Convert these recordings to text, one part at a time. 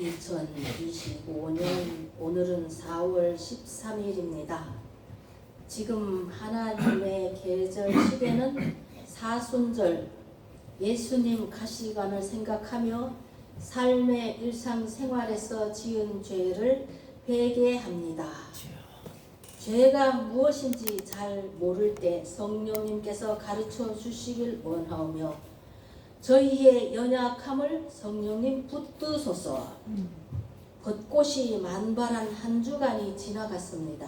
(2025년) 오늘은 4월 13일입니다. 지금 하나님의 계절 시대는 사순절 예수님 가시관을 생각하며 삶의 일상생활에서 지은 죄를 회개합니다. 죄가 무엇인지 잘 모를 때 성령님께서 가르쳐 주시길 원하오며 저희의 연약함을 성령님 붙드소서. 벚꽃이 만발한 한 주간이 지나갔습니다.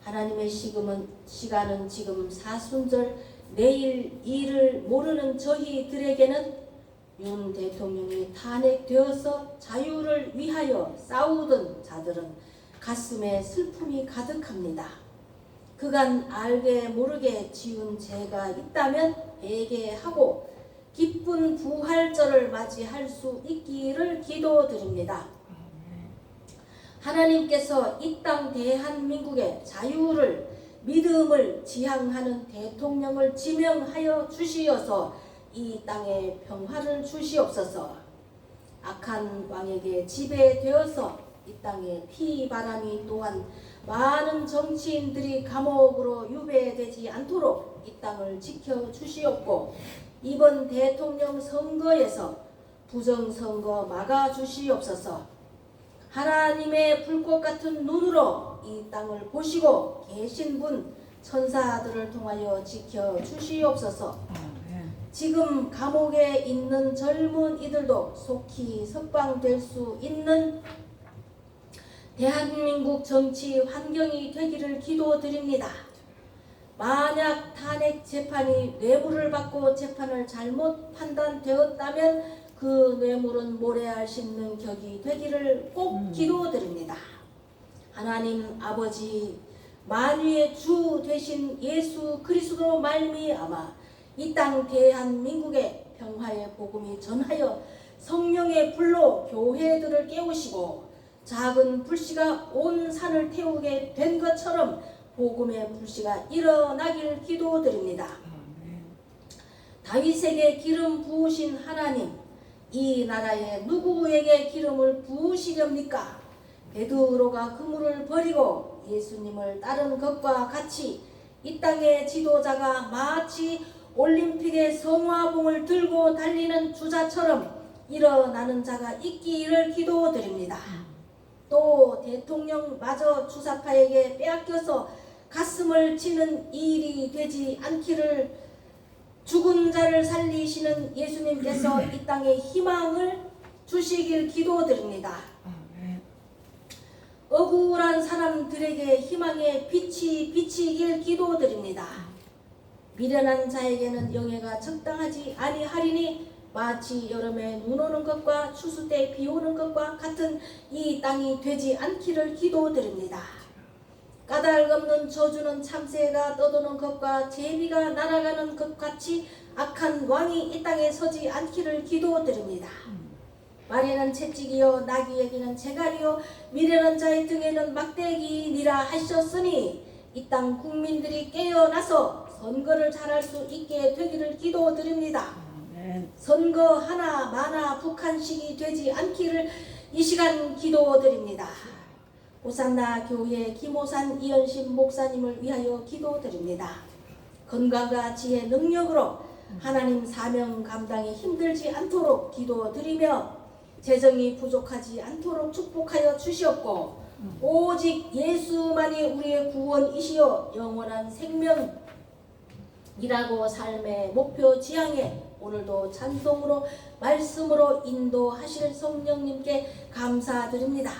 하나님의 시간은 지금 사순절 내일 일을 모르는 저희들에게는 윤 대통령이 탄핵되어서 자유를 위하여 싸우던 자들은 가슴에 슬픔이 가득합니다. 그간 알게 모르게 지은 죄가 있다면 회개하고 기쁜 부활절을 맞이할 수 있기를 기도드립니다. 하나님께서 이 땅 대한민국의 자유를 믿음을 지향하는 대통령을 지명하여 주시어서 이 땅에 평화를 주시옵소서. 악한 왕에게 지배되어서 이 땅에 피바람이 또한 많은 정치인들이 감옥으로 유배되지 않도록 이 땅을 지켜주시옵고 이번 대통령 선거에서 부정선거 막아주시옵소서. 하나님의 불꽃 같은 눈으로 이 땅을 보시고 계신 분 천사들을 통하여 지켜주시옵소서. 지금 감옥에 있는 젊은이들도 속히 석방될 수 있는 대한민국 정치 환경이 되기를 기도드립니다. 만약 탄핵 재판이 뇌물을 받고 재판을 잘못 판단되었다면 그 뇌물은 모래알 씹는 격이 되기를 꼭 기도드립니다. 하나님 아버지, 만유의 주 되신 예수 그리스도로 말미암아 이 땅 대한민국의 평화의 복음이 전하여 성령의 불로 교회들을 깨우시고 작은 불씨가 온 산을 태우게 된 것처럼 복음의 불씨가 일어나길 기도드립니다. 다윗에게 기름 부으신 하나님, 이 나라에 누구에게 기름을 부으시렵니까? 베드로가 그물을 버리고 예수님을 따른 것과 같이 이 땅의 지도자가 마치 올림픽의 성화봉을 들고 달리는 주자처럼 일어나는 자가 있기를 기도드립니다. 또 대통령마저 주사파에게 빼앗겨서 가슴을 치는 일이 되지 않기를 죽은 자를 살리시는 예수님께서 이 땅에 희망을 주시길 기도드립니다. 억울한 사람들에게 희망의 빛이 비치길 기도드립니다. 미련한 자에게는 영예가 적당하지 아니하리니 마치 여름에 눈 오는 것과 추수 때 비 오는 것과 같은 이 땅이 되지 않기를 기도드립니다. 까닭없는 저주는 참새가 떠도는 것과 제비가 날아가는 것 같이 악한 왕이 이 땅에 서지 않기를 기도드립니다. 말에는 채찍이요 나귀에게는 재갈이요 미련한 자의 등에는 막대기니라 하셨으니 이 땅 국민들이 깨어나서 선거를 잘할 수 있게 되기를 기도드립니다. 선거 하나 마나 북한식이 되지 않기를 이 시간 기도드립니다. 호산나 교회 김호산 이현심 목사님을 위하여 기도드립니다. 건강과 지혜 능력으로 하나님 사명 감당에 힘들지 않도록 기도드리며 재정이 부족하지 않도록 축복하여 주시옵고 오직 예수만이 우리의 구원이시여 영원한 생명이라고 삶의 목표 지향에 오늘도 찬송으로 말씀으로 인도하실 성령님께 감사드립니다.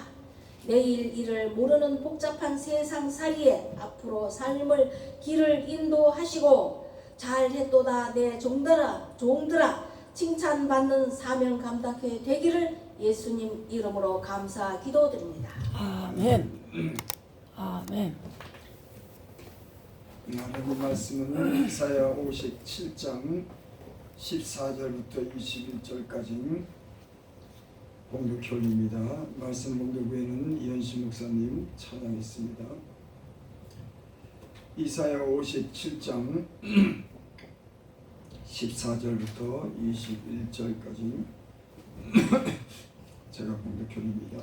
내일 일을 모르는 복잡한 세상살이에 앞으로 삶을 길을 인도하시고 잘했도다 내 종들아 칭찬받는 사명 감당해 되기를 예수님 이름으로 감사 기도드립니다. 아멘. 아멘. 하나님 말씀은 이사야 57장 14절부터 21절까지 봉독교리입니다. 말씀 봉독 후에는 이현심 목사님 찬양했습니다. 이사야 57장 14절부터 21절까지 제가 봉독교리입니다.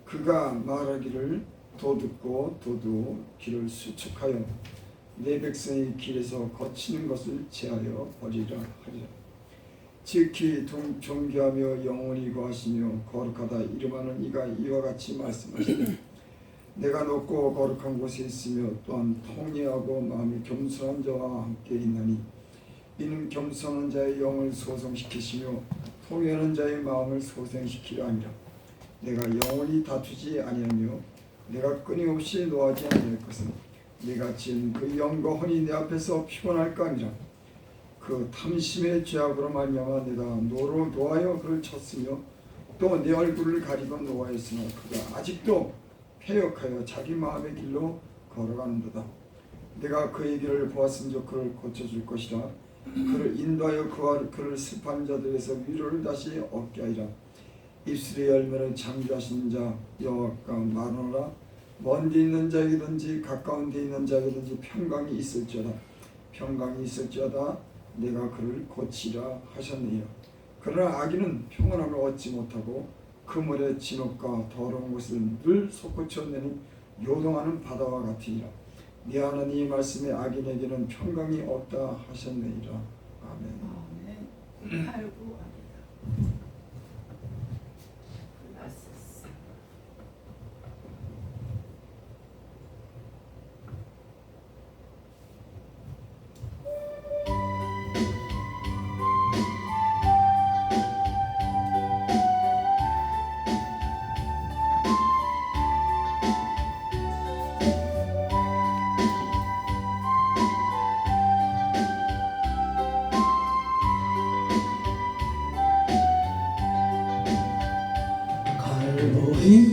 그가 말하기를 도듣고 도두 길을 수축하여 내 백성의 길에서 거치는 것을 제하여 버리라 하리라. 지극히 존귀하며 영원히 거하시며 거룩하다 이름하는 이가 이와 같이 말씀하시되 내가 높고 거룩한 곳에 있으며 또한 통회하고 마음이 겸손한 자와 함께 있나니 이는 겸손한 자의 영을 소성시키시며 통회하는 자의 마음을 소생시키려 하니라. 내가 영원히 다투지 아니하며 내가 끊임없이 노하지 아니할 것은 내가 지은 그 영과 혼이 내 앞에서 피곤할까 아니라 그 탐심의 죄악으로 말미암아 내가 노로 노하여 그를 쳤으며 또 내 얼굴을 가리고 노하였으나 그가 아직도 패역하여 자기 마음의 길로 걸어가는도다. 내가 그의 길을 보았은즉 그를 고쳐줄 것이라. 그를 인도하여 그를 슬퍼한 자들에서 위로를 다시 얻게 하리라. 입술의 열매를 창조하신 자 여호와가 말하노라. 먼 데 있는 자에게든지 가까운 데 있는 자에게든지 평강이 있을지어다. 평강이 있을지어다. 내가 그를 고치라 하셨느니라. 그러나 악인은 평안함을 얻지 못하고 그물의 진흙과 더러운 것을 늘 솟구쳐내는 요동하는 바다와 같으니라. 네 하나님의 말씀에 악인에게는 평강이 없다 하셨느니라. 아멘. 아멘. 아이고 아멘.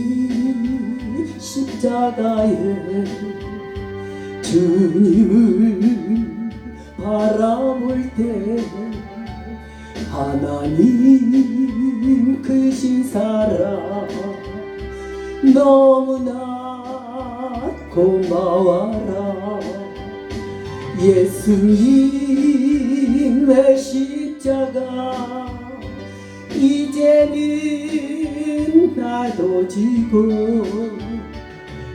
갈보리 십자가에 주님을 바라볼 때 하나님 크신 사랑 너무나 고마워라. 예수님의 십자가 이제는 나도 지고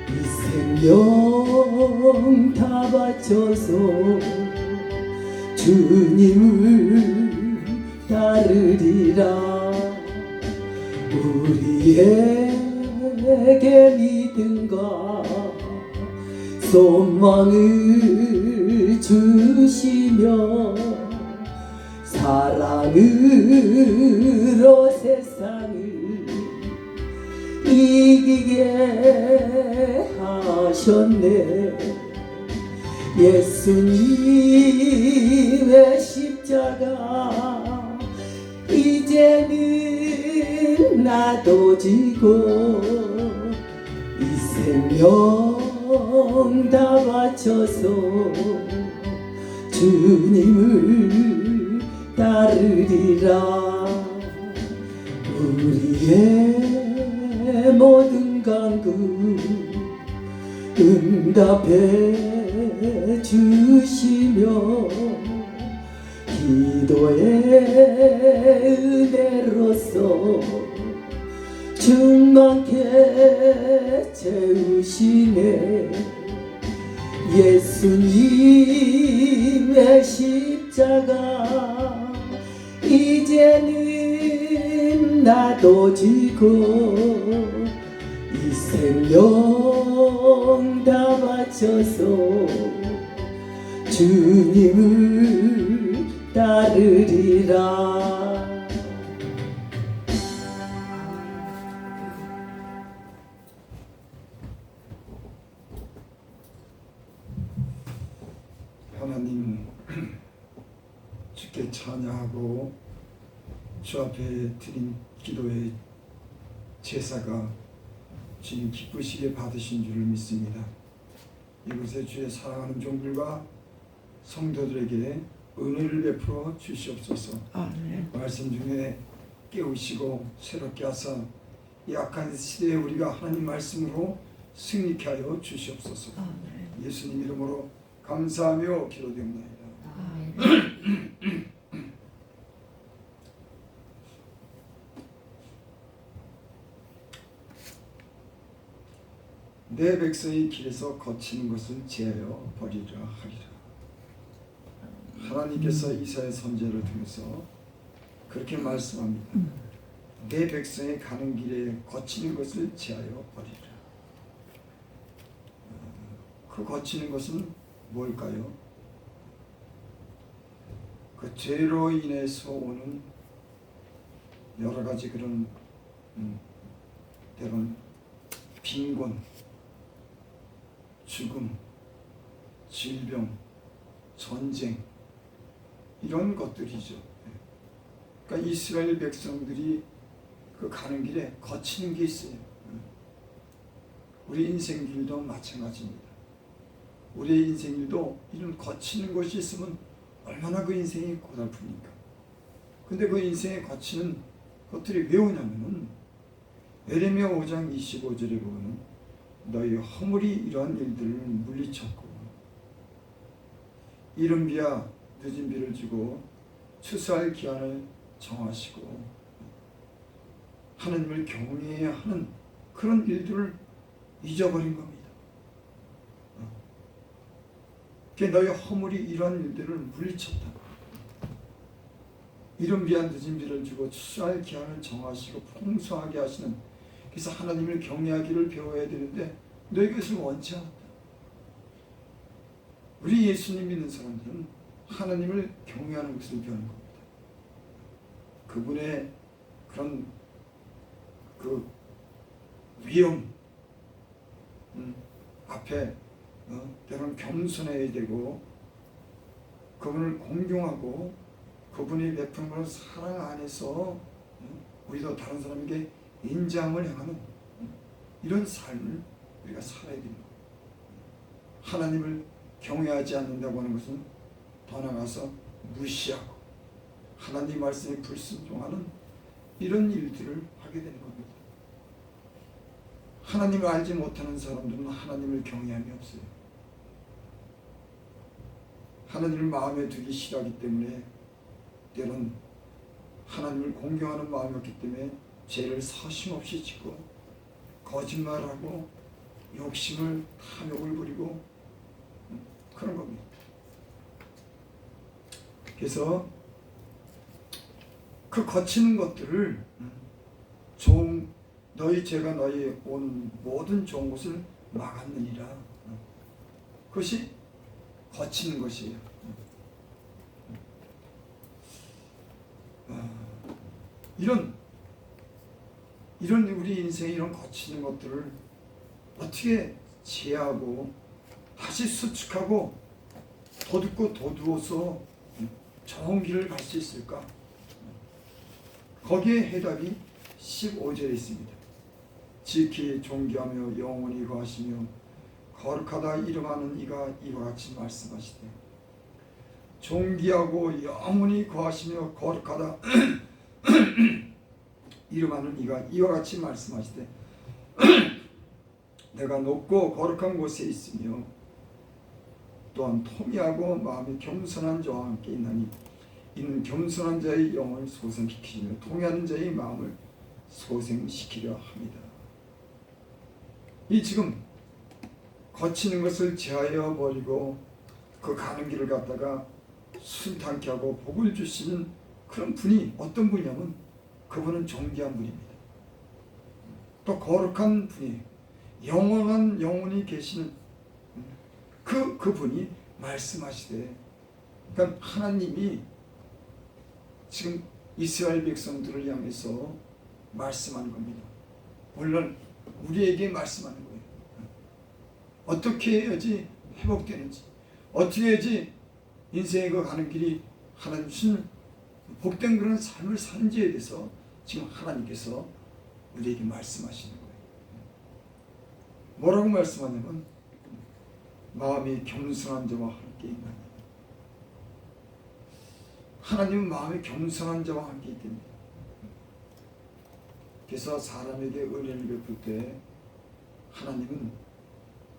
이 생명 다 바쳐서 주님을 따르리라. 우리에게 믿음과 소망을 주시며 사랑으로 세상을 이기게 하셨네. 예수님의 십자가 이제는 나도 지고 이 생명 다 바쳐서 주님을 따르리라. 우리의 모든 간구 응답해 주시며 기도의 은혜로서 충만케 채우시네. 예수님의 십자가 이제는 나도 지고 이 생명 다 바쳐서 주님을 따르리라. 하나님, 주께 찬양하고 주 앞에 드린 기도의 제사가 주님 기쁘시게 받으신 줄을 믿습니다. 이곳에 주의 사랑하는 종들과 성도들에게 은혜를 베풀어 주시옵소서. 아멘. 말씀 중에 깨우시고 새롭게 하사 이 악한 시대에 우리가 하나님 말씀으로 승리케 하여 주시옵소서. 아멘. 예수님 이름으로 감사하며 기도드립니다. 내 백성의 길에서 거치는 것을 제하여 버리라 하리라. 하나님께서 이사야 선지자를 통해서 그렇게 말씀합니다. 내 백성의 가는 길에 거치는 것을 제하여 버리라. 그 거치는 것은 뭘까요? 그 죄로 인해서 오는 여러 가지 그런 때론 빈곤, 죽음, 질병, 전쟁 이런 것들이죠. 그러니까 이스라엘 백성들이 그 가는 길에 거치는 게 있어요. 우리 인생길도 마찬가지입니다. 우리의 인생길도 이런 거치는 것이 있으면 얼마나 그 인생이 고달픕니까? 근데 그 인생에 거치는 것들이 왜 오냐면은 예레미야 5장 25절에 보면 너희 허물이 이러한 일들을 물리쳤고 이른 비와 늦은 비를 주고 추수할 기한을 정하시고 하나님을 경외해야 하는 그런 일들을 잊어버린 겁니다. 너희 허물이 이러한 일들을 물리쳤다. 이른 비와 늦은 비를 주고 추수할 기한을 정하시고 풍성하게 하시는, 그래서 하나님을 경외하기를 배워야 되는데 너희 그것을 원치 않았다. 우리 예수님 믿는 사람들은 하나님을 경외하는 것을 배우는 겁니다. 그분의 그런 그 위엄 앞에 때로는 겸손해야 되고 그분을 공경하고 그분이 베푸는 걸 사랑 안에서 우리도 다른 사람에게 인정을 행하는 이런 삶을 우리가 살아야 됩니다. 하나님을 경외하지 않는다고 하는 것은 더 나아가서 무시하고 하나님 말씀에 불순종하는 이런 일들을 하게 되는 겁니다. 하나님을 알지 못하는 사람들은 하나님을 경외함이 없어요. 하나님을 마음에 두기 싫어하기 때문에 때론 하나님을 공경하는 마음이었기 때문에 죄를 서심없이 짓고 거짓말하고 욕심을 탐욕을 부리고 그런 겁니다. 그래서 그 거치는 것들을 너희 죄가 너희 온 모든 좋은 것을 막았느니라. 그것이 거치는 것이에요. 이런 우리 인생의 이런 거치는 것들을 어떻게 제하고 다시 수축하고 도둑고 도두어서 좋은 길을 갈 수 있을까? 거기에 해답이 15절에 있습니다. 지키 존귀하며 영원히 거하시며 거룩하다 이름하는 이가 이와 같이 말씀하시되, 존귀하고 영원히 거하시며 거룩하다 이름하는 이가 이와 같이 말씀하시되, 내가 높고 거룩한 곳에 있으며 또한 통회하고 마음이 겸손한 자와 함께 있나니 이는 겸손한 자의 영을 소생시키며 통회하는 자의 마음을 소생시키려 합니다. 이 지금 거치는 것을 제하여 버리고 그 가는 길을 갖다가 순탄케 하고 복을 주시는 그런 분이 어떤 분이냐면 그분은 존귀한 분입니다. 또 거룩한 분이에요. 영원한 영혼이 계시는 그분이 말씀하시되, 그러니까 하나님이 지금 이스라엘 백성들을 향해서 말씀하는 겁니다. 물론 우리에게 말씀하는 거예요. 어떻게 해야지 회복되는지, 어떻게 해야지 인생의 그 가는 길이 하나님 주신 복된 그런 삶을 사는지에 대해서 지금 하나님께서 우리에게 말씀하시는 거예요. 뭐라고 말씀하냐면 마음이 겸손한 자와 함께 있나니, 하나님은 마음이 겸손한 자와 함께 있답니다. 그래서 사람에게 은혜를 베풀 때 하나님은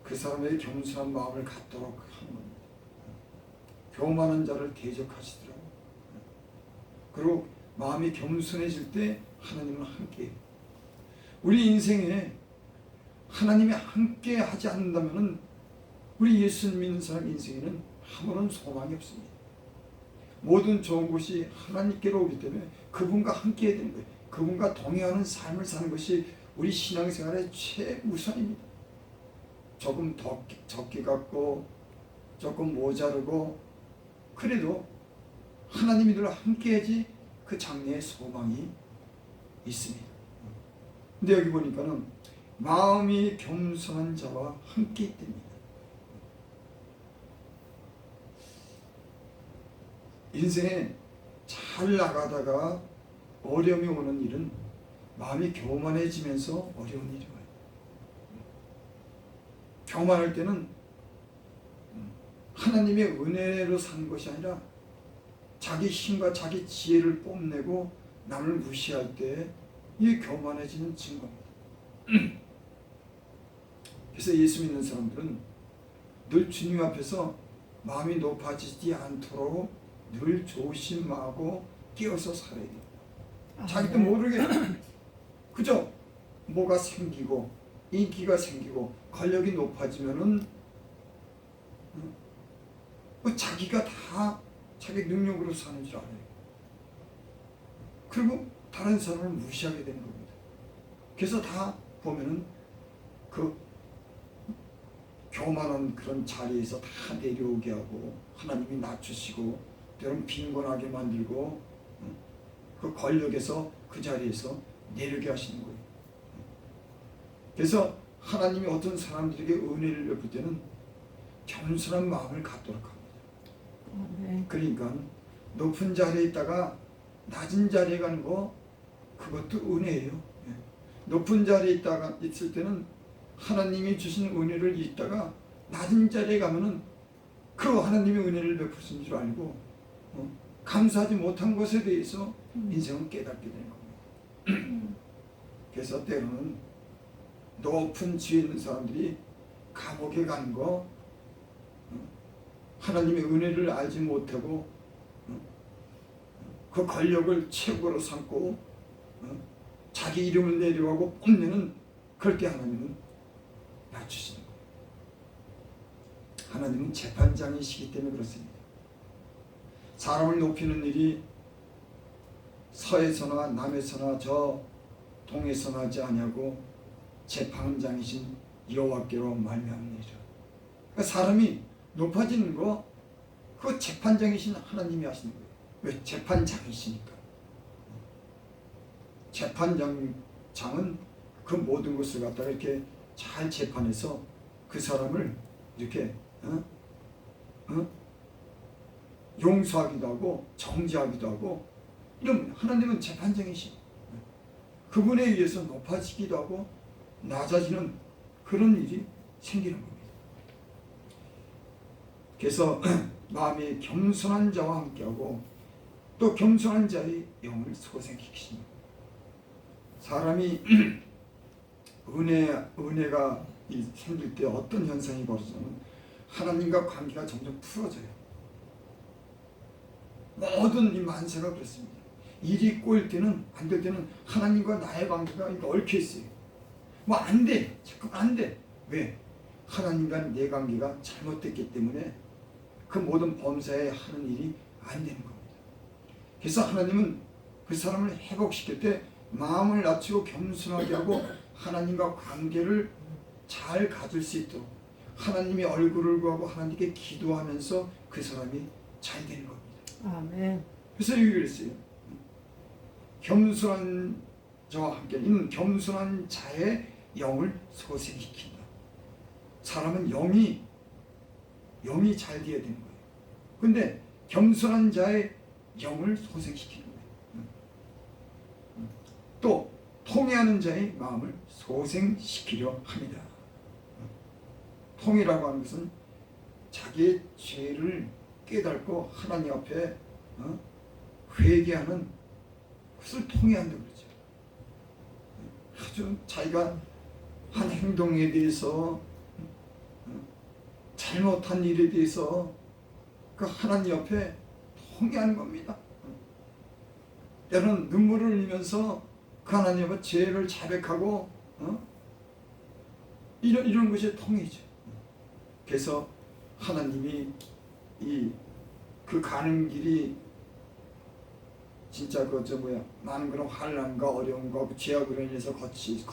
그 사람에게 겸손한 마음을 갖도록 하는 겁니다. 교만한 자를 대적하시더라고요. 그리고 마음이 겸손해질 때 하나님은 함께해요. 우리 인생에 하나님이 함께 하지 않는다면 우리 예수 믿는 사람 인생에는 아무런 소망이 없습니다. 모든 좋은 것이 하나님께로 오기 때문에 그분과 함께 해야 되는 거예요. 그분과 동행하는 삶을 사는 것이 우리 신앙생활의 최우선입니다. 조금 적게 갖고 조금 모자르고 그래도 하나님이 늘 함께 해야지 그 장래의 소망이 있습니다. 근데 여기 보니까는 마음이 겸손한 자와 함께 있답니다. 인생에 잘 나가다가 어려움이 오는 일은 마음이 교만해지면서 어려운 일이 와요. 교만할 때는 하나님의 은혜로 사는 것이 아니라 자기 힘과 자기 지혜를 뽐내고 남을 무시할 때 이게 교만해지는 증거입니다. 그래서 예수 믿는 사람들은 늘 주님 앞에서 마음이 높아지지 않도록 늘 조심하고 깨어서 살아야 돼요. 자기도 모르게 그죠? 뭐가 생기고 인기가 생기고 권력이 높아지면은 자기가 다 자기 능력으로 사는 줄 알아요. 그리고 다른 사람을 무시하게 되는 겁니다. 그래서 다 보면은 그 교만한 그런 자리에서 다 내려오게 하고 하나님이 낮추시고 때로는 빈곤하게 만들고 그 권력에서 그 자리에서 내려게 하시는 거예요. 그래서 하나님이 어떤 사람들에게 은혜를 베풀 때는 겸손한 마음을 갖도록 합니다. 그러니까 높은 자리에 있다가 낮은 자리에 가는 거 그것도 은혜예요. 높은 자리에 있다가 있을 때는 하나님이 주신 은혜를 잊다가 낮은 자리에 가면은 그 하나님의 은혜를 베푸신 줄 알고 감사하지 못한 것에 대해서 인생은 깨닫게 되는 겁니다. 그래서 때로는 높은 지혜 있는 사람들이 감옥에 간 거 하나님의 은혜를 알지 못하고 그 권력을 최고로 삼고 자기 이름을 내려가고 뽐내는 그럴 때 하나님은 낮추시는 거예요. 하나님은 재판장이시기 때문에 그렇습니다. 사람을 높이는 일이 서에서나 남에서나 저 동에서나 하지 아니하고 재판장이신 여호와께로 말미암으리라. 그러니까 사람이 높아지는 거 그 재판장이신 하나님이 하시는 거예요. 왜? 재판장이시니까. 재판장은 그 모든 것을 갖다가 이렇게 잘 재판해서 그 사람을 이렇게 용서하기도 하고 정죄하기도 하고, 이런 하나님은 재판장이시. 그분에 의해서 높아지기도 하고 낮아지는 그런 일이 생기는 겁니다. 그래서 마음이 겸손한 자와 함께하고 또 겸손한 자의 영을 소생시키십니다. 사람이 은혜가 생길 때 어떤 현상이 벌어지냐면 하나님과 관계가 점점 풀어져요. 모든 이 만세가 그렇습니다. 일이 꼬일 때는, 안 될 때는 하나님과 나의 관계가 얽혀 있어요. 뭐 안 돼, 자꾸 안 돼. 왜? 하나님과 내 관계가 잘못됐기 때문에 그 모든 범사에 하는 일이 안 되는 겁니다. 그래서 하나님은 그 사람을 회복시킬 때 마음을 낮추고 겸손하게 하고 하나님과 관계를 잘 가질 수 있도록 하나님의 얼굴을 구하고 하나님께 기도하면서 그 사람이 잘 되는 겁니다. 아멘. 그래서 여기 그랬어요. 겸손한 자와 함께 있는 겸손한 자의 영을 소생시킨다. 사람은 영이 잘 되어야 되는 거예요. 근데 겸손한 자의 영을 소생시키는 거예요. 또 통회하는 자의 마음을 소생시키려 합니다. 통이라고 하는 것은 자기의 죄를 깨닫고 하나님 앞에 회개하는 것을 통회한다고 그러죠. 아주 자기가 한 행동에 대해서 잘못한 일에 대해서 그 하나님 앞에 통회하는 겁니다. 때로는 눈물을 흘리면서 그 하나님 앞에 죄를 자백하고 이런 것이 통회죠. 그래서 하나님이 그 가는 길이 진짜 많은 그런 환난과 어려움과 죄악으로 인해서 거친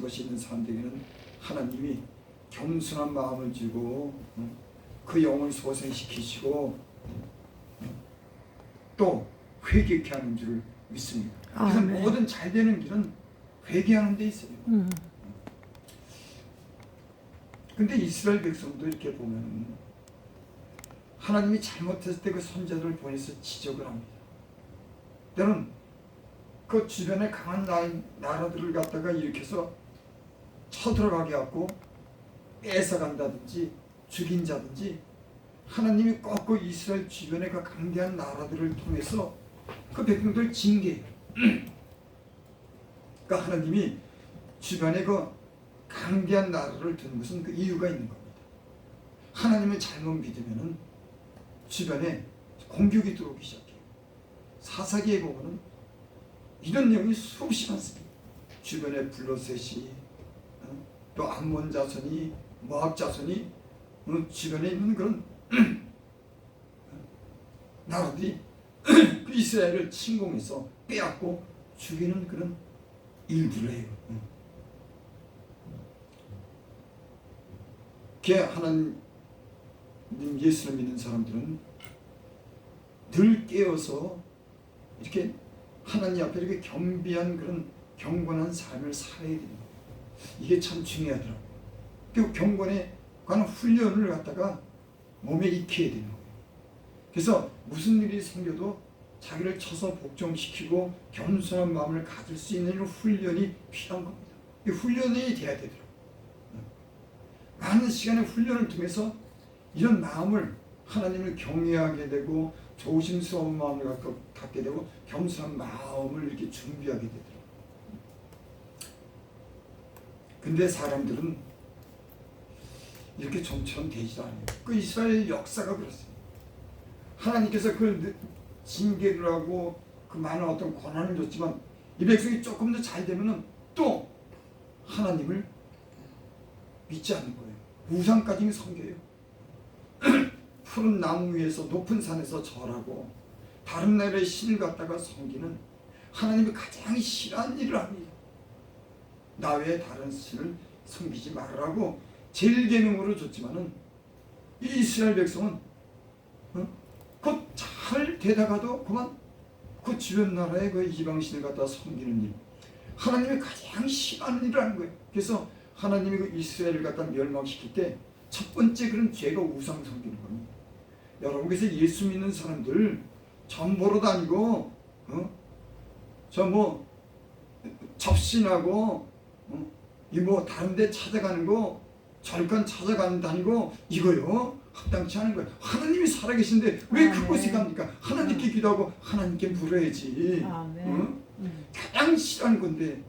것이 있는 사람들에게는 하나님이 겸손한 마음을 주고 그 영을 소생시키시고 또 회개케 하는 줄을 믿습니다. 그래서 아멘. 모든 잘 되는 길은 회개하는 데 있어요. 근데 이스라엘 백성도 이렇게 보면 하나님이 잘못했을 때 그 선자들을 보내서 지적을 합니다. 때로는 그 주변에 강한 나라들을 갖다가 일으켜서 쳐들어가게 하고 뺏어간다든지 죽인다든지, 하나님이 꼭 그 이스라엘 주변의 그 강대한 나라들을 통해서 그 백성들을 징계해요. 그러니까 하나님이 주변에 그 강대한 나라를 두는 것은 그 이유가 있는 겁니다. 하나님을 잘못 믿으면은 주변에 공격이 들어오기 시작해요. 사사기에 보면은 이런 내용이 수없이 많습니다. 주변에 블레셋이, 또 암몬 자손이, 모압 자손이 주변에 있는 그런 나라들이 그 이스라엘을 침공해서 빼앗고 죽이는 그런 일들을 해요. 하나님 예수를 믿는 사람들은 늘 깨어서 이렇게 하나님 앞에 이렇게 겸비한 그런 경건한 삶을 살아야 됩니다. 이게 참 중요하더라고요. 그 경건에 관한 훈련을 갖다가 몸에 익혀야 되는 거예요. 그래서 무슨 일이 생겨도 자기를 쳐서 복종시키고 겸손한 마음을 가질 수 있는 훈련이 필요한 겁니다. 이 훈련이 돼야 되더라고요. 많은 시간의 훈련을 통해서 이런 마음을, 하나님을 경외하게 되고 조심스러운 마음을 갖게 되고 겸손한 마음을 이렇게 준비하게 되더라고요. 근데 사람들은 이렇게 좀처럼 되지 않아요. 그 이스라엘 역사가 그렇습니다. 하나님께서 그 징계를 하고 그 많은 어떤 고난을 줬지만 이 백성이 조금 더 잘 되면은 또 하나님을 믿지 않는 거예요. 우상까지 섬겨요. 푸른 나무 위에서 높은 산에서 절하고 다른 나라의 신을 갖다가 섬기는 하나님이 가장 싫어하는 일을 합니다. 나 외에 다른 신을 섬기지 말라고 제일 계명으로 줬지만은 이 이스라엘 백성은 그 잘 되다가도 그만 그 주변 나라의 그 이방신을 갖다 섬기는 일, 하나님이 가장 싫어하는 일을 하는 거예요. 그래서 하나님이 그 이스라엘을 갖다 멸망시킬 때 첫 번째 그런 죄가 우상 섬기는 겁니다. 여러분, 그래서 예수 믿는 사람들 점 보러 다니고 저 뭐 접신하고 이 뭐 다른 데 찾아가는 거, 절간 찾아가는 다니고 이거요 합당치 않은 거예요. 하나님이 살아계신데 왜 그곳에 갑니까? 하나님께 기도하고 하나님께 물어야지. 가장 싫어하는 건데.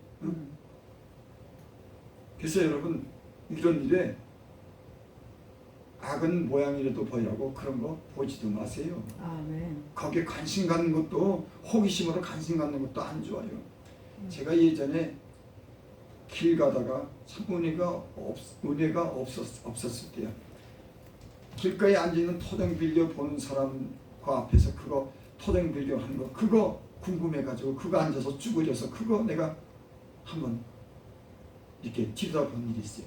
그래서 여러분, 이런 일에 악은 모양이라도 보이라고 그런 거 보지도 마세요. 거기에 관심 갖는 것도, 호기심으로 관심 갖는 것도 안 좋아요. 제가 예전에 길 가다가 참 은혜가 없었을 때요. 길가에 앉아있는 토종 빌려 보는 사람 그 앞에서 그거 토종 빌려 하는 거 그거 궁금해가지고 그거 앉아서 쭈그려서 그거 내가 한번 이렇게 뒤돌아본 일이 있어요.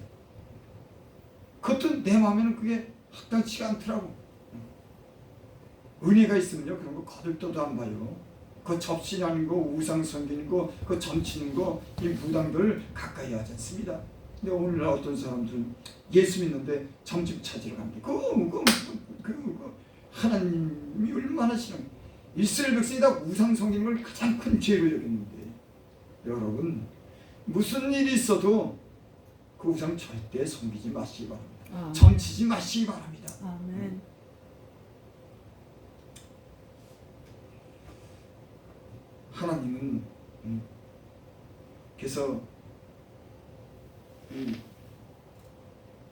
그것도 내 마음에는 그게 합당치가 않더라고. 은혜가 있으면요 그런 거 거들떠도 안 봐요. 그 접신하는 거, 우상 섬기는 거, 그 점치는 거, 이 무당들 가까이 하지 않습니다. 근데 오늘날 어떤 사람들은 예수 믿는데 점집 찾으러 갑니다. 그 하나님이 얼마나 싫어요. 이스라엘 백성이 다 우상 섬기는 걸 가장 큰 죄로 여겼는데, 여러분 무슨 일이 있어도 그 우상 절대 섬기지 마시기 바랍니다. 점치지 마시기 바랍니다. 하나님은 그래서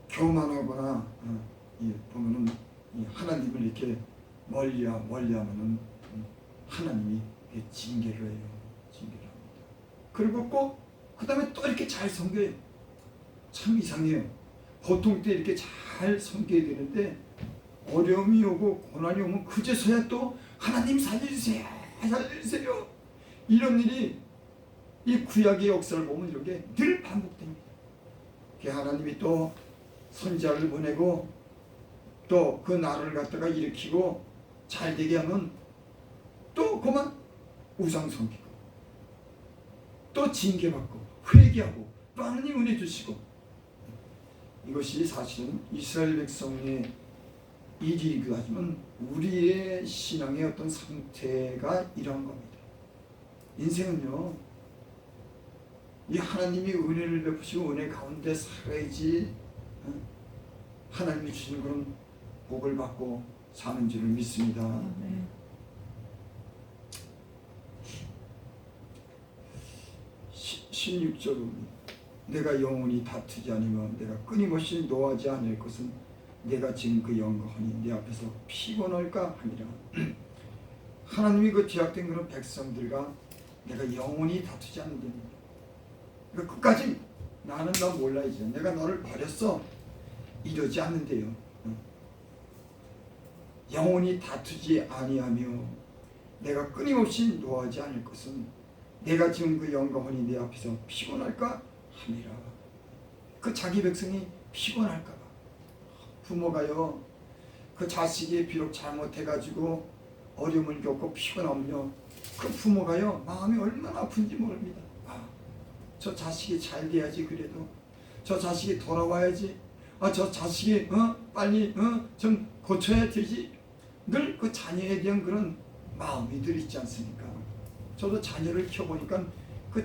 교만하거나 보면은 하나님을 이렇게 멀리하면은 하나님이 징계를 해요. 징계를 합니다. 그리고 꼭 그 다음에 또 이렇게 잘 섬겨요. 참 이상해요. 보통 때 이렇게 잘 섬겨야 되는데 어려움이 오고 고난이 오면 그제서야 또 하나님 살려주세요, 살려주세요. 이런 일이 이 구약의 역사를 보면 이렇게 늘 반복됩니다. 하나님이 또 선지자를 보내고 또 그 나라를 갖다가 일으키고 잘 되게 하면 또 그만 우상 섬기고 또 징계받고 회개하고 또 하나님 은혜 주시고, 이것이 사실은 이스라엘 백성의 일이기도 하지만 우리의 신앙의 어떤 상태가 이러한 겁니다. 인생은요, 이 하나님이 은혜를 베푸시고 은혜 가운데 살아야지 하나님이 주시는 그런 복을 받고 사는 줄을 믿습니다. 16절은 내가 영원히 다투지 않으면 내가 끊임없이 노하지 않을 것은 내가 지금 그 영광하니 내 앞에서 피곤할까 하니라. 하나님이 그 죄악된 그런 백성들과 내가 영원히 다투지 않는답니다. 그러니까 끝까지 나는 너 몰라야지, 내가 너를 버렸어, 이러지 않는데요. 영원히 다투지 아니하며 내가 끊임없이 노하지 않을 것은 내가 지금 그 영광하니 내 앞에서 피곤할까 함이라. 그 자기 백성이 피곤할까 봐. 부모가요, 그 자식이 비록 잘못해가지고 어려움을 겪고 피곤하면요, 그 부모가요 마음이 얼마나 아픈지 모릅니다. 저 자식이 잘 돼야지, 그래도 저 자식이 돌아와야지, 저 자식이 빨리 좀 고쳐야 되지. 늘 그 자녀에 대한 그런 마음이 늘 있지 않습니까? 저도 자녀를 키워보니까 그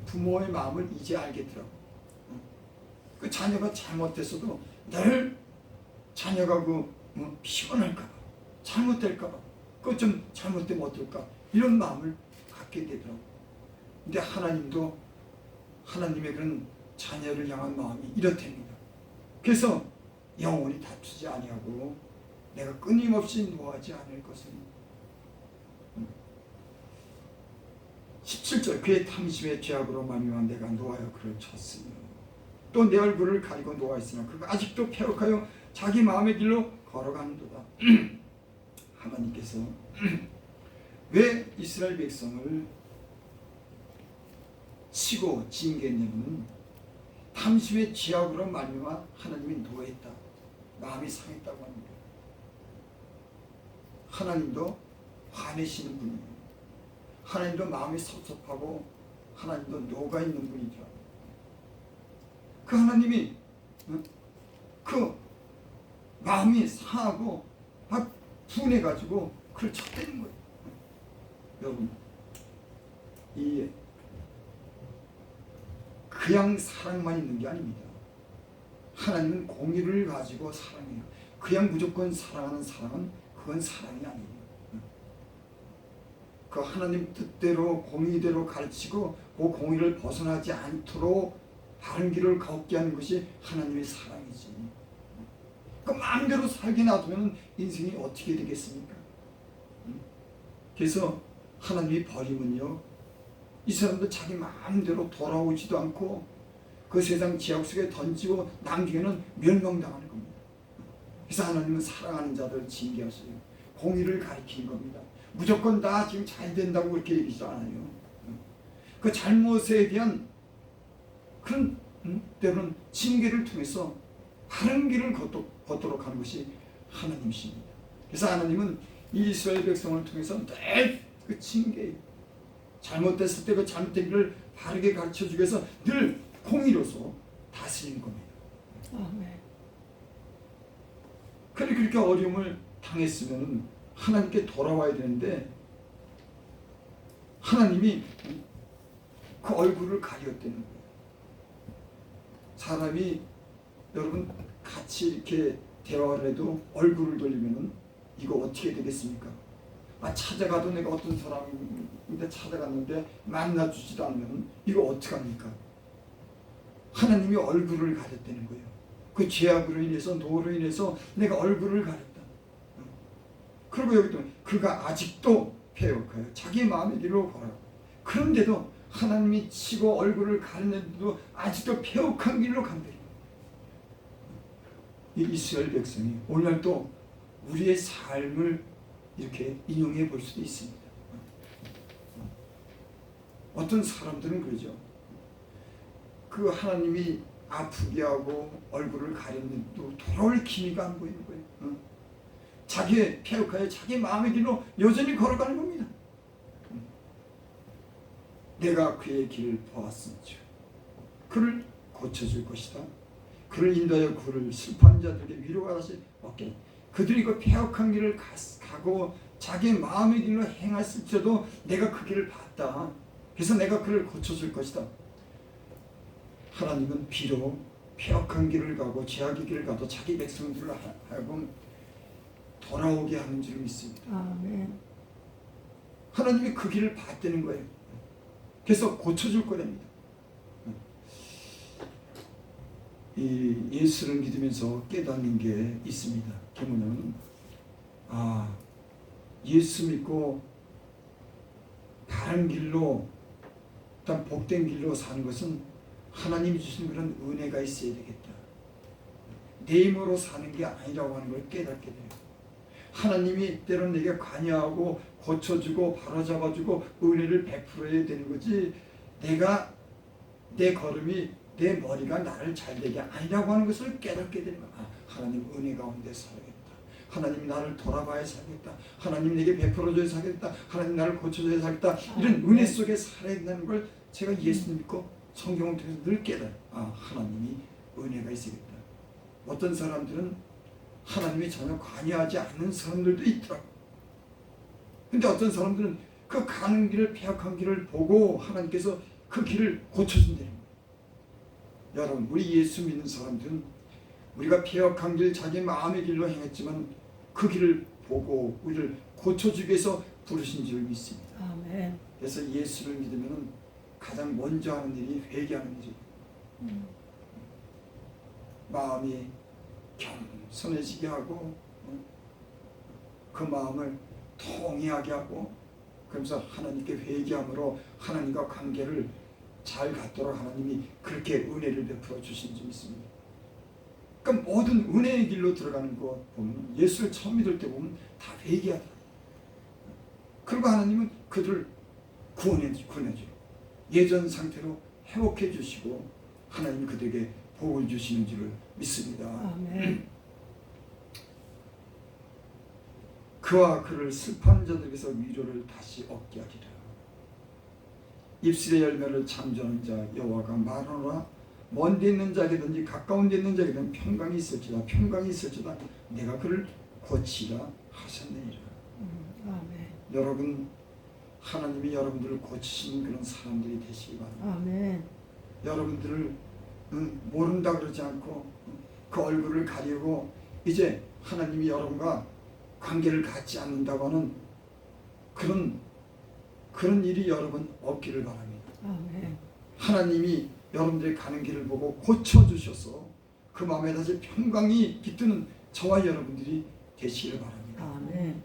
부모의 마음을 이제 알겠더라고. 그 자녀가 잘못했어도 늘 자녀가 피곤할까봐, 잘못될까봐, 그 좀 잘못되면 어떨까, 이런 마음을 갖게 되더라고. 근데 하나님도 하나님의 그런 자녀를 향한 마음이 이렇답니다. 그래서 영원히 다투지 아니하고 내가 끊임없이 노하지 않을 것은 17절 그의 탐심의 죄악으로 말미암아 내가 노하여 그를 쳤으며 또 내 얼굴을 가리고 노하였으나 그가 아직도 패역하여 자기 마음의 길로 걸어가는도다. 하나님께서 왜 이스라엘 백성을 치고 징계했냐면 탐심의 죄악으로 말미암아 하나님이 노했다. 마음이 상했다고 합니다. 하나님도 화내시는 분이에요. 하나님도 마음이 섭섭하고 하나님도 노가 있는 분이죠. 그 하나님이 그 마음이 상하고 막 분해가지고 그걸 쳤대는 거예요. 여러분, 이 그냥 사랑만 있는 게 아닙니다. 하나님은 공의를 가지고 사랑해요. 그냥 무조건 사랑하는 사랑은 그건 사랑이 아니에요. 그 하나님 뜻대로 공의대로 가르치고 그 공의를 벗어나지 않도록 바른 길을 걷게 하는 것이 하나님의 사랑이지. 그 마음대로 살게 놔두면 인생이 어떻게 되겠습니까? 그래서 하나님이 버리면요, 이 사람도 자기 마음대로 돌아오지도 않고 그 세상 지옥 속에 던지고 나중에는 멸망당하는 겁니다. 그래서 하나님은 사랑하는 자들을 징계하세요. 공의를 가리키는 겁니다. 무조건 다 지금 잘 된다고 그렇게 얘기하지 않아요. 그 잘못에 대한 그런 때로는 징계를 통해서 바른 길을 걷도록 하는 것이 하나님이십니다. 그래서 하나님은 이스라엘 백성을 통해서 늘 그 징계, 잘못됐을 때 그 잘못된 길을 바르게 가르쳐주기 위해서 늘 공의로서 다스리는 겁니다. 아멘. 그렇게 어려움을 당했으면 하나님께 돌아와야 되는데 하나님이 그 얼굴을 가렸다는 거예요. 사람이 여러분 같이 이렇게 대화를 해도 얼굴을 돌리면 이거 어떻게 되겠습니까? 찾아가도 내가 어떤 사람인데 찾아갔는데 만나주지도 않으면 이거 어떡합니까? 하나님이 얼굴을 가렸다는 거예요. 그 죄악으로 인해서 노로 인해서 내가 얼굴을 가렸다. 그리고 여기 또 그가 아직도 패역하여 자기 마음의 길로 걸어가고 그런데도 하나님이 치고 얼굴을 가렸는데도 아직도 패역한 길로 간대요. 이 이스라엘 백성이 오늘날도 우리의 삶을 이렇게 인용해 볼 수도 있습니다. 어떤 사람들은 그러죠. 그 하나님이 아프게 하고 얼굴을 가렸는데도 돌아올 기미가 안 보이는 거예요. 자기의 패역하여 자기 마음의 길로 여전히 걸어가는 겁니다. 내가 그의 길을 보았음즉 그를 고쳐줄 것이다. 그를 인도하여 그를 슬퍼하는 자들에게 위로가 다시 얻게. 그들이 그 패역한 길을 가고 자기 마음의 길로 행했을지라도 내가 그 길을 봤다. 그래서 내가 그를 고쳐줄 것이다. 하나님은 비록 패역한 길을 가고 죄악의 길을 가도 자기 백성들을 하여금 돌아오게 하는 줄 믿습니다. 아멘. 하나님이 그 길을 봤다는 거예요. 그래서 고쳐줄 거랍니다. 이 예수를 믿으면서 깨닫는 게 있습니다. 그 뭐냐면 예수 믿고 바른 길로 일단 복된 길로 사는 것은 하나님이 주신 그런 은혜가 있어야 되겠다. 내 힘으로 사는 게 아니라고 하는 걸 깨닫게 돼요. 하나님이 때론 내게 관여하고 고쳐주고 바로잡아주고 은혜를 베풀어야 되는 거지 내가 내 걸음이 내 머리가 나를 잘되게 아니라고 하는 것을 깨닫게 되는 거야. 하나님 은혜 가운데 살아야겠다. 하나님 나를 돌아봐야 살겠다. 하나님 내게 베풀어줘야 살겠다. 하나님 나를 고쳐줘야 살겠다. 이런 은혜 속에 살아야 된다는 걸 제가 예수 믿고 성경을 통해서 늘 깨달아요. 하나님이 은혜가 있어야겠다. 어떤 사람들은 하나님이 전혀 관여하지 않는 사람들도 있더라고. 근데 어떤 사람들은 그 가는 길을 패역한 길을 보고 하나님께서 그 길을 고쳐준다는 거예요. 여러분 우리 예수 믿는 사람들은 우리가 패역한 길 자기 마음의 길로 행했지만 그 길을 보고 우리를 고쳐주기 위해서 부르신 줄 믿습니다. 아멘. 그래서 예수를 믿으면 가장 먼저 하는 일이 회개하는 일이에요. 마음이 겸손해지게 하고 그 마음을 통회하게 하고 그러면서 하나님께 회개함으로 하나님과 관계를 잘 갖도록 하나님이 그렇게 은혜를 베풀어 주신 줄 믿습니다. 그러니까 모든 은혜의 길로 들어가는 것 보면 예수를 처음 믿을 때 보면 다 회개하더라고요. 그리고 하나님은 그들을 구원해줘요. 예전 상태로 회복해 주시고 하나님이 그들에게 복을 주시는 줄을 믿습니다. 아멘. 그와 그를 슬퍼하는 자들에게서 위로를 다시 얻게 하리라. 입술의 열매를 창조하는 자 여호와가 말하노라. 먼 데 있는 자에게든지 가까운 데 있는 자에게든 평강이 있을지다 내가 그를 고치라 하셨느니라. 아멘. 여러분, 하나님이 여러분들을 고치시는 그런 사람들이 되시기 바랍니다. 아멘. 여러분들을 모른다 그러지 않고 그 얼굴을 가리고 이제 하나님이 여러분과 관계를 갖지 않는다고 하는 그런 일이 여러분 없기를 바랍니다. 아멘. 하나님이 여러분들이 가는 길을 보고 고쳐주셔서 그 마음에 다시 평강이 깃드는 저와 여러분들이 되시기를 바랍니다. 아멘.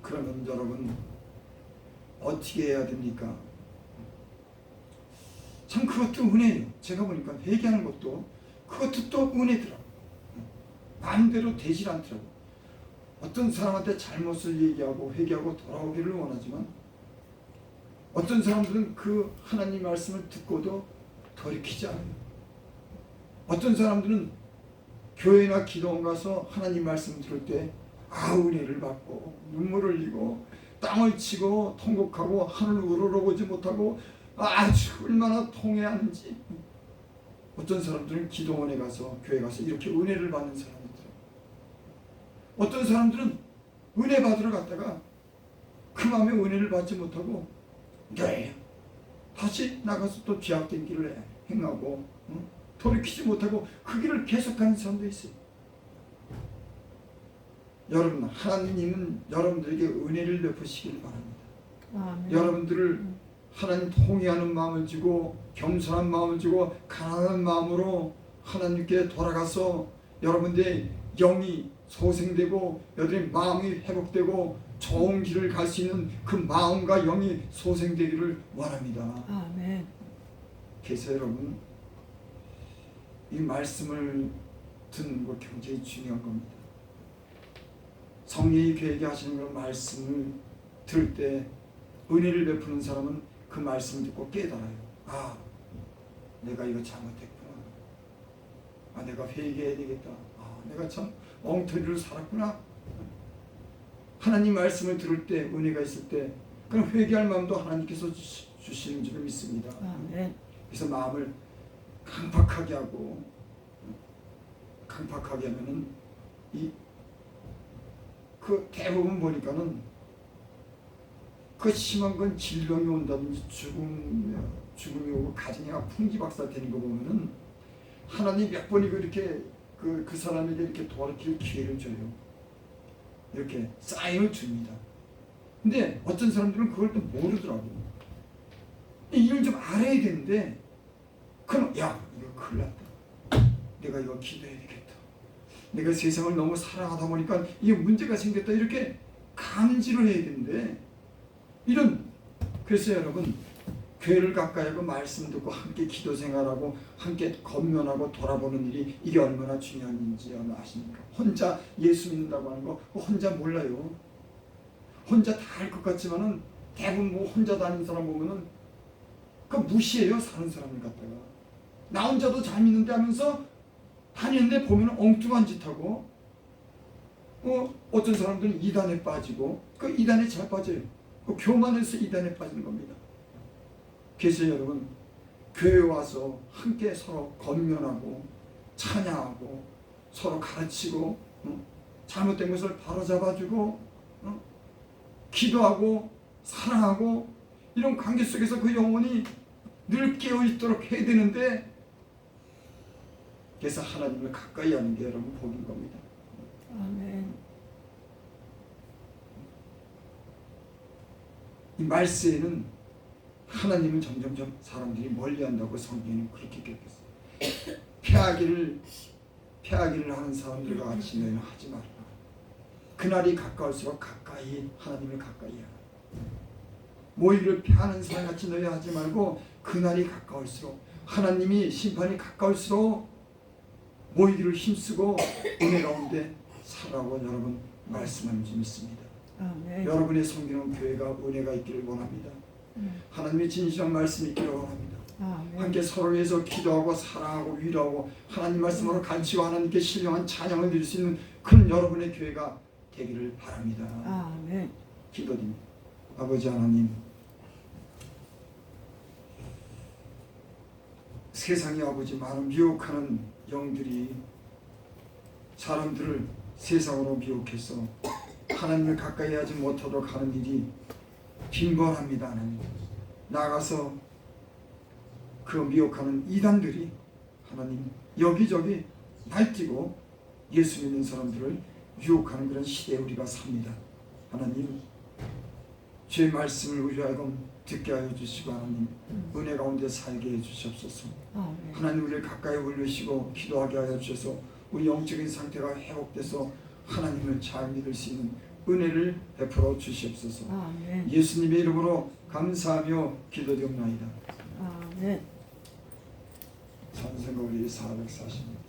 그러면 여러분 어떻게 해야 됩니까? 참 그것도 은혜예요. 제가 보니까 회개하는 것도 그것도 또 은혜더라고요. 마음대로 되질 않더라고요. 어떤 사람한테 잘못을 얘기하고 회개하고 돌아오기를 원하지만 어떤 사람들은 그 하나님 말씀을 듣고도 돌이키지 않아요. 어떤 사람들은 교회나 기도원 가서 하나님 말씀 들을 때 은혜를 받고 눈물을 흘리고 땅을 치고 통곡하고 하늘을 우러러보지 못하고 아주 얼마나 통회하는지. 어떤 사람들은 기도원에 가서 교회 가서 이렇게 은혜를 받는 사람이 있더라고요. 어떤 사람들은 은혜 받으러 갔다가 그 마음에 은혜를 받지 못하고 다시 나가서 또 죄악된 길을 행하고 돌이키지 못하고 그 길을 계속하는 사람도 있어요. 여러분, 하나님은 여러분들에게 은혜를 베푸시길 바랍니다. 아멘. 여러분들을 하나님 통회하는 마음을 주고 겸손한 마음을 주고 가난한 마음으로 하나님께 돌아가서 여러분들의 영이 소생되고 여러분의 마음이 회복되고 좋은 길을 갈 수 있는 그 마음과 영이 소생되기를 원합니다. 아멘. 그래서 여러분, 이 말씀을 듣는 것 굉장히 중요한 겁니다. 성령이 그에게 하시는 그런 말씀을 들을 때 은혜를 베푸는 사람은 그 말씀을 듣고 깨달아요. 내가 이거 잘못했구나. 내가 회개해야 되겠다. 내가 참 엉터리로 살았구나. 하나님 말씀을 들을 때, 은혜가 있을 때 그럼 회개할 마음도 하나님께서 주시는 줄을 믿습니다. 아멘. 그래서 마음을 강팍하게 하고, 강팍하게 하면은 그 대부분 보니까는 그 심한 건 질병이 온다든지 죽음이 오고 가정이 풍지박살 되는 거 보면은 하나님 몇 번이고 이렇게 그 사람에게 이렇게 돌이킬 기회를 줘요. 이렇게 사인을 줍니다. 근데 어떤 사람들은 그걸 또 모르더라고요. 이걸 좀 알아야 되는데, 그럼 이거 큰일 났다. 내가 이거 기도해야 되겠다. 내가 세상을 너무 사랑하다 보니까 이게 문제가 생겼다. 이렇게 감지를 해야 되는데, 그래서 여러분, 교회를 가까이 하고 말씀 듣고 함께 기도 생활하고 함께 겉면하고 돌아보는 일이 이게 얼마나 중요한 일인지 아십니까? 혼자 예수 믿는다고 하는 거 혼자 몰라요. 혼자 다 할 것 같지만은 대부분 혼자 다니는 사람 보면은 무시해요. 사는 사람을 갖다가. 나 혼자도 잘 믿는데 하면서 다니는데 보면 엉뚱한 짓 하고, 어떤 사람들은 이단에 빠지고, 그 이단에 잘 빠져요. 교만해서 이단에 빠지는 겁니다. 그래서 여러분, 교회 와서 함께 서로 권면하고 찬양하고 서로 가르치고 잘못된 것을 바로잡아주고 기도하고 사랑하고 이런 관계 속에서 그 영혼이 늘 깨어있도록 해야 되는데, 그래서 하나님을 가까이 하는 게 여러분 복인 겁니다. 아멘. 이 말세에는 하나님은 점점점 사람들이 멀리한다고 성경에는 그렇게 기록했어요. 패하기를 하는 사람들과 같이 너희는 하지 말라. 그날이 가까울수록 가까이 하나님을 가까이 하라. 모이를 패하는 사람같이 너희 하지 말고 그날이 가까울수록 하나님이 심판이 가까울수록 모이기를 힘쓰고 은혜 가운데 살아가고 여러분 말씀하는 줄 믿습니다. 아멘. 여러분의 섬기는 교회가 은혜가 있기를 원합니다. 하나님의 진실한 말씀이 있기를 원합니다. 아멘. 함께 서로 위해서 기도하고 사랑하고 위로하고 하나님 말씀으로 간치고 하나님께 신령한 찬양을 드릴 수 있는 그런 여러분의 교회가 되기를 바랍니다. 아멘. 기도드립니다. 아버지 하나님, 세상의 아버지 많은 미혹하는 영들이 사람들을 세상으로 미혹해서 하나님을 가까이 하지 못하도록 하는 일이 빈번합니다. 하나님, 나가서 그 미혹하는 이단들이 하나님 여기저기 날뛰고 예수 믿는 사람들을 유혹하는 그런 시대에 우리가 삽니다. 하나님, 주의 말씀을 우리 하여금 듣게 하여 주시고 하나님 은혜 가운데 살게 해 주시옵소서. 아멘. 하나님 우리를 가까이 올리시고 기도하게 하여 주셔서 우리 영적인 상태가 회복돼서 하나님을 잘 믿을 수 있는 은혜를 베풀어 주시옵소서. 아멘. 예수님의 이름으로 감사하며 기도드립니다. 아멘. 찬송가 우리 446장.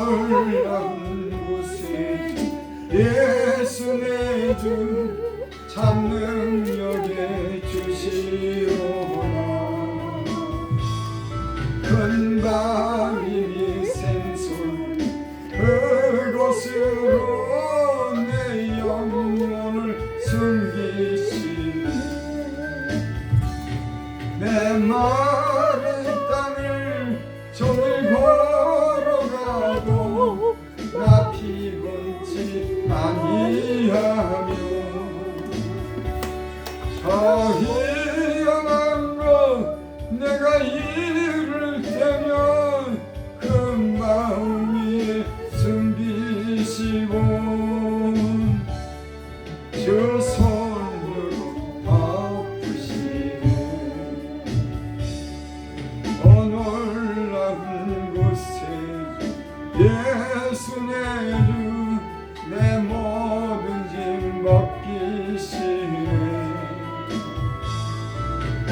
놀라운 곳에 예수 내주 참 능력에 주시오나 큰 바위니 샘솔 그곳으로 내 영혼을 숨기시네 내 마른 땅을 종일 걸어가도 나 피곤치 아니하며 저 희한한 것 내가 이를 때면 그 마음 위에 숨기시고 주 손으로 덮으시네 놀라운 곳에 예수 내주 내 모든 짐 벗기시네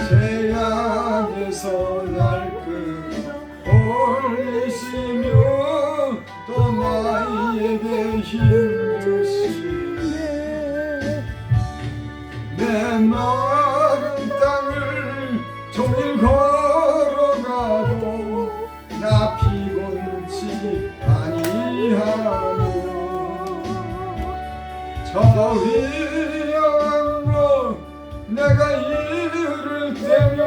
죄악에서 날 끌어 올리시며 또 나에게 힘 주시네 내 마른 땅을 종일 걸어가도 나 피곤치 아니하며 저 위험한 것 내가 이를 때면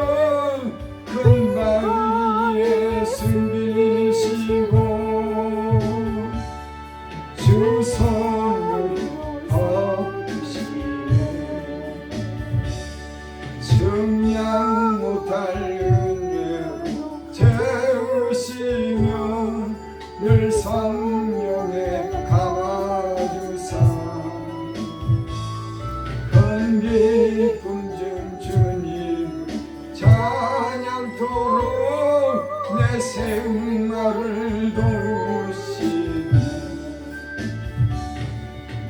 큰 바위에 숨기시고 주 손으로 덮으시네 증량 못할 은혜로 채우시며 늘 성령에 감아주사 큰 기쁨 중 주님 찬양토록 내 생활을 도우시네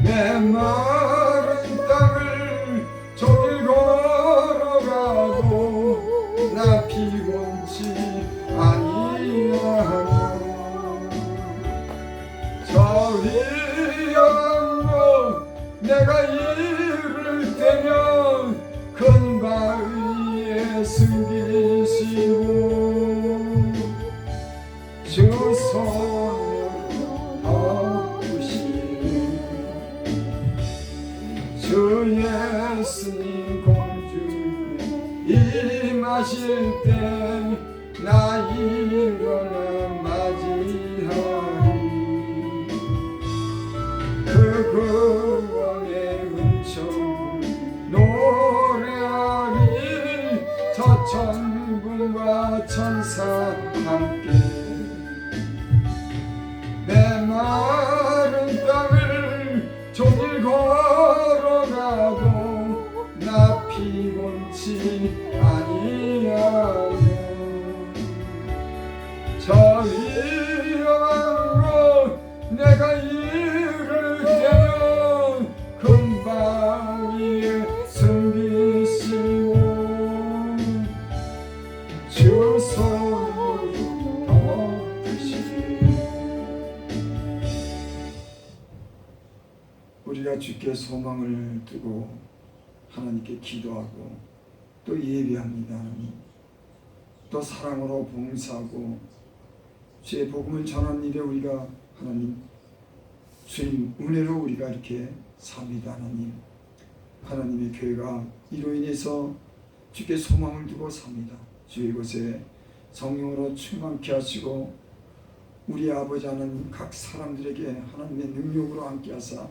내 마른 땅을 종일 걸어가도 나 피곤치 아니하며 저 위험한 것 내가 이를 때면 큰 바위에 숨기시고 주 손으로 덮으시네 주 예수님 공주에 임하실 때 나 일어나 맞이하리 그 구원의 은총을 노래하리 저 천군과 천사 함께 내 마른 땅을 종일 걸어가도 나 피곤치 내가 이를 되면 금방 위에 숨기시고 주 손으로 덮으시리. 우리가 주께 소망을 두고 하나님께 기도하고 또 예배합니다. 하나님 또 사랑으로 봉사하고 주의 복음을 전하는 일에 우리가 하나님 주님 은혜로 우리가 이렇게 삽니다. 하나님 하나님의 교회가 이로 인해서 주께 소망을 두고 삽니다. 주 이곳에 성령으로 충만케 하시고 우리 아버지 하나님 각 사람들에게 하나님의 능력으로 함께 하사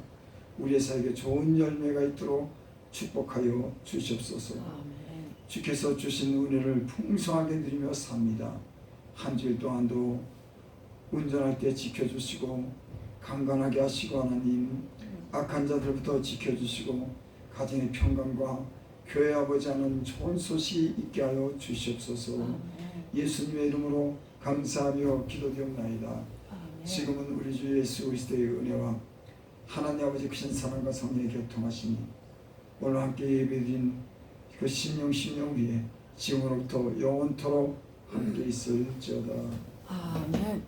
우리의 사역에 좋은 열매가 있도록 축복하여 주시옵소서. 주께서 주신 은혜를 풍성하게 누리며 삽니다. 한 주일 동안도 운전할 때 지켜주시고 강건하게 하시고 하나님 악한 자들부터 지켜주시고 가정의 평강과 교회 아버지 하는 좋은 소식이 있게 하여 주시옵소서. 예수님의 이름으로 감사하며 기도드리옵나이다. 지금은 우리 주 예수 그리스도의 은혜와 하나님 아버지 크신 사랑과 성령의 교통하심이 오늘 함께 예배드린 그 심령 위에 지금으로부터 영원토록 함께 있을지어다. 아멘.